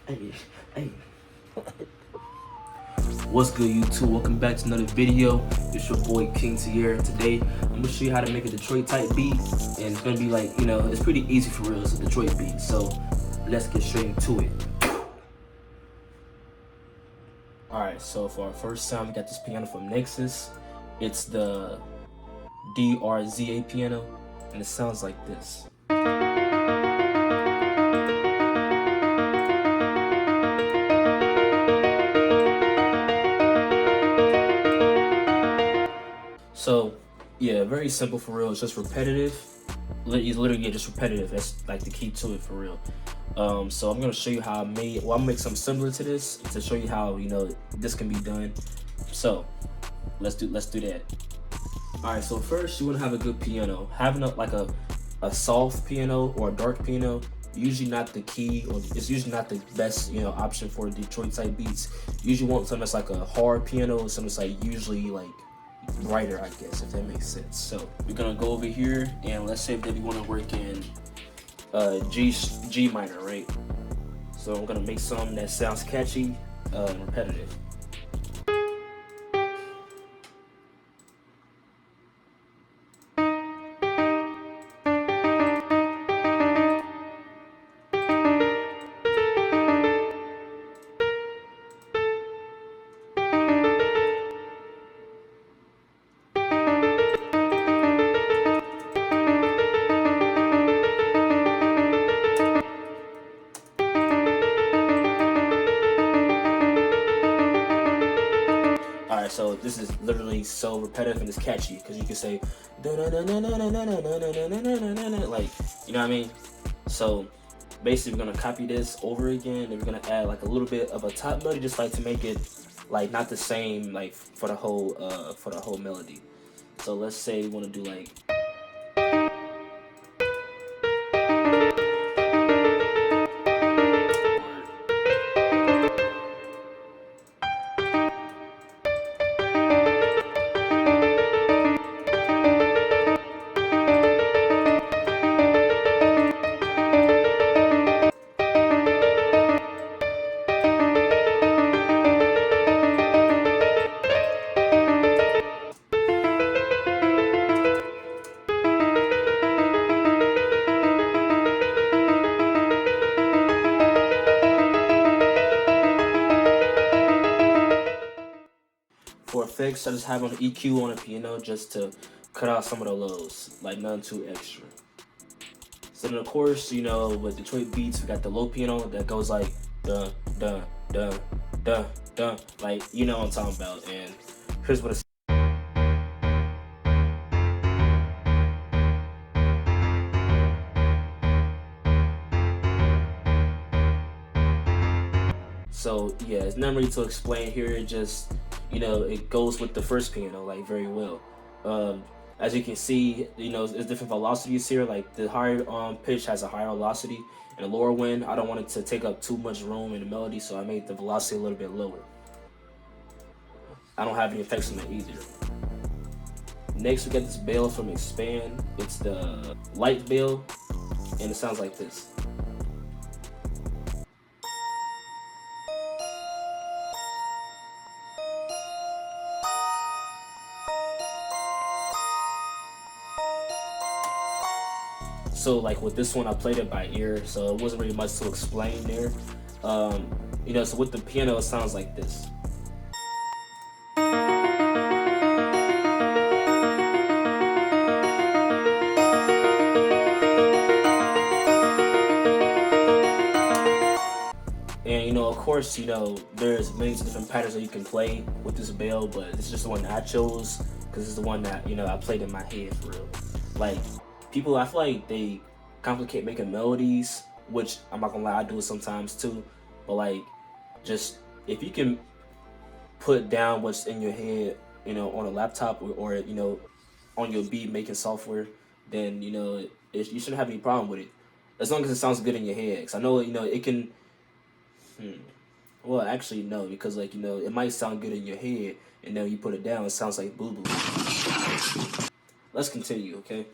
Hey, hey. What's good, YouTube? Welcome back to another video. It's your boy King here. Today, I'm gonna show you how to make a Detroit type beat, and it's gonna be like, it's pretty easy for real. It's a Detroit beat, so let's get straight into it. Alright, so for our first sound, we got this piano from Nexus. It's the DRZA piano, and it sounds like this. So, yeah, very simple for real. It's just repetitive. It's literally just repetitive. That's like the key to it for real. So I'm gonna show you how I made. Well, I'm gonna make something similar to this to show you how this can be done. So let's do that. All right. So first, you wanna have a good piano. Having a soft piano or a dark piano, usually not the key, or it's usually not the best option for Detroit type beats. You usually want something that's like a hard piano, or something that's like usually like brighter, I guess, if that makes sense. So we're gonna go over here, and let's say that we want to work in G minor, right? So I'm gonna make something that sounds catchy and repetitive. Alright, so this is literally so repetitive and it's catchy because you can say like, you know what I mean? So basically we're gonna copy this over again, and we're gonna add like a little bit of a top melody, just like to make it like not the same like for the whole melody. So let's say we want to do like, for effects, I just have an EQ on a piano just to cut out some of the lows, like none too extra. So then of course, with Detroit beats, we got the low piano that goes like dun dun dun dun dun, like what I'm talking about. And here's what it's. So yeah, it's not really to explain here. It just, it goes with the first piano like very well. As you can see, there's different velocities here. Like the higher pitch has a higher velocity, and the lower one, I don't want it to take up too much room in the melody, so I made the velocity a little bit lower. I don't have any effects on that either. Next, we got this bell from Expand. It's the light bell, and it sounds like this. So like with this one, I played it by ear, so it wasn't really much to explain there. So with the piano, it sounds like this. And of course, there's many different patterns that you can play with this bell, but it's just the one that I chose because it's the one that I played in my head for real. Like, people, I feel like they complicate making melodies, which I'm not gonna lie, I do it sometimes too. But like, just if you can put down what's in your head, on a laptop or on your beat making software, then you shouldn't have any problem with it, as long as it sounds good in your head. Cause I know it can. Well, actually no, because like it might sound good in your head, and then you put it down, it sounds like boo boo. Let's continue, okay?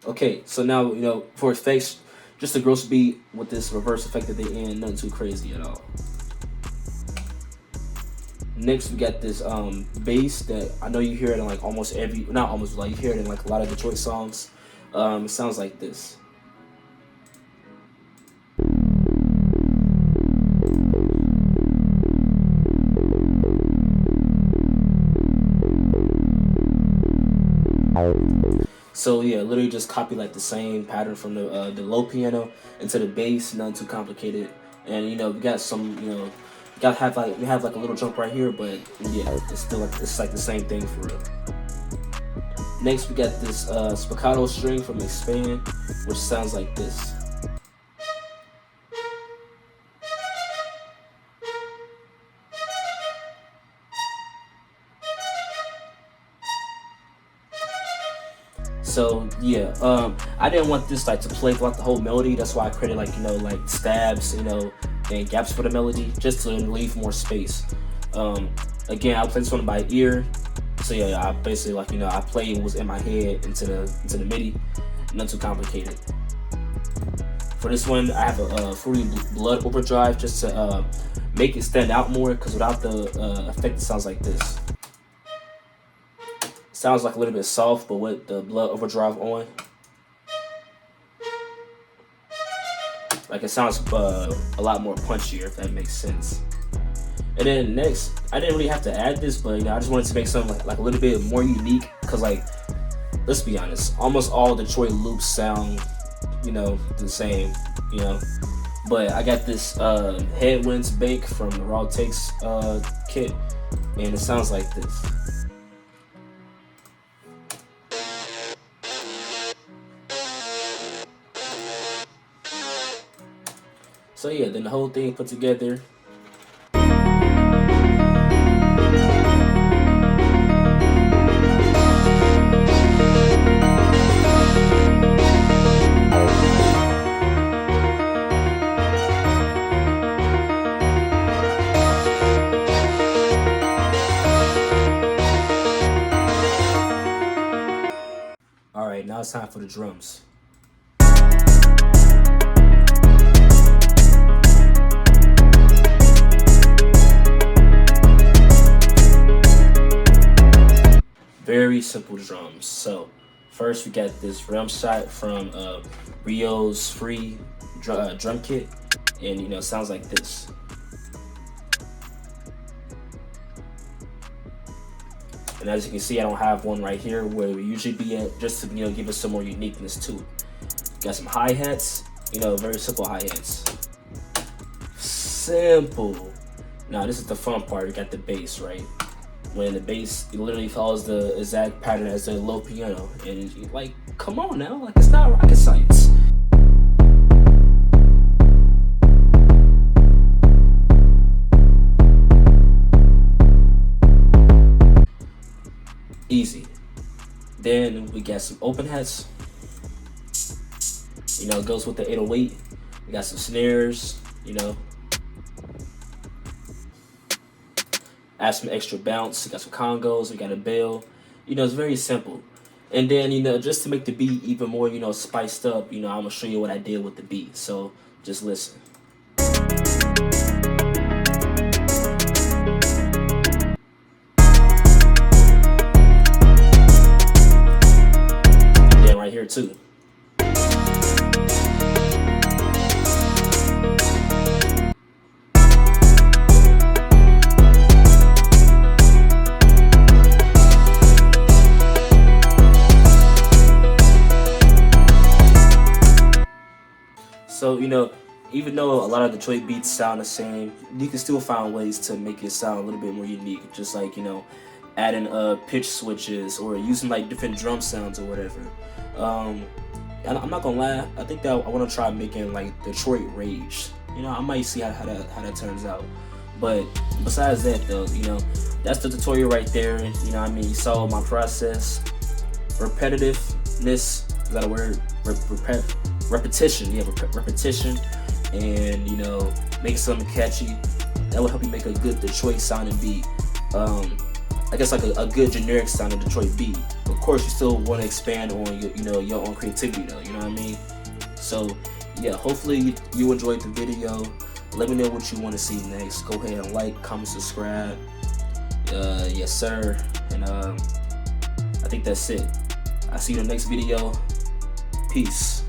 Okay, so now for effects, just a gross beat with this reverse effect at the end, nothing too crazy at all. Next, we got this bass that I know you hear it in like almost every, not almost, like you hear it in like a lot of Detroit songs. It sounds like this. So yeah, literally just copy like the same pattern from the low piano into the bass, nothing too complicated. And you know, we got some, you know, we have like a little jump right here, but yeah, it's still like, it's like the same thing for real. Next, we got this spiccato string from Expand, which sounds like this. So yeah, I didn't want this like to play throughout the whole melody. That's why I created like, you know, like stabs, you know, and gaps for the melody, just to leave more space. Again, I play this one by ear. So yeah, I basically, like, you know, I play what was in my head into the MIDI, not too complicated. For this one, I have a Fruity Blood overdrive just to make it stand out more, because without the effect, it sounds like this. Sounds like a little bit soft, but with the blood overdrive on, like it sounds a lot more punchier, if that makes sense. And then next, I didn't really have to add this, but you know, I just wanted to make something like a little bit more unique, because like, let's be honest, almost all Detroit loops sound, you know, the same, you know. But I got this Headwinds Bake from the Raw Takes kit, and it sounds like this. So yeah, then the whole thing put together. All right, now it's time for the drums. Very simple drums. So first we got this rim shot from Rio's free drum kit, and you know, it sounds like this. And as you can see, I don't have one right here where we usually be at, just to, you know, give us some more uniqueness to it. Got some hi-hats, you know, very simple hi-hats. Simple. Now this is the fun part. We got the bass, right? When the bass, it literally follows the exact pattern as the low piano, and it's like, come on now, like, it's not rocket science. Easy. Then we got some open hats. You know, it goes with the 808. We got some snares, you know. Add some extra bounce. We got some congos. We got a bell. You know, it's very simple. And then, you know, just to make the beat even more, you know, spiced up, you know, I'm gonna show you what I did with the beat. So just listen. And then right here too. So, you know, even though a lot of Detroit beats sound the same, you can still find ways to make it sound a little bit more unique. Just like, you know, adding pitch switches or using like different drum sounds or whatever. I'm not gonna lie, I think that I want to try making like Detroit Rage. You know, I might see how that turns out. But besides that though, you know, that's the tutorial right there. You know what I mean? You saw my process. Repetitiveness, is that a word? Repetition, yeah, repetition, and you know, make something catchy. That will help you make a good Detroit sounding beat. I guess like a good generic sounding Detroit beat. Of course, you still want to expand on your, you know, your own creativity though. You know what I mean? So yeah, hopefully you enjoyed the video. Let me know what you want to see next. Go ahead and like, comment, subscribe. Yes sir. And I think that's it. I'll see you in the next video. Peace.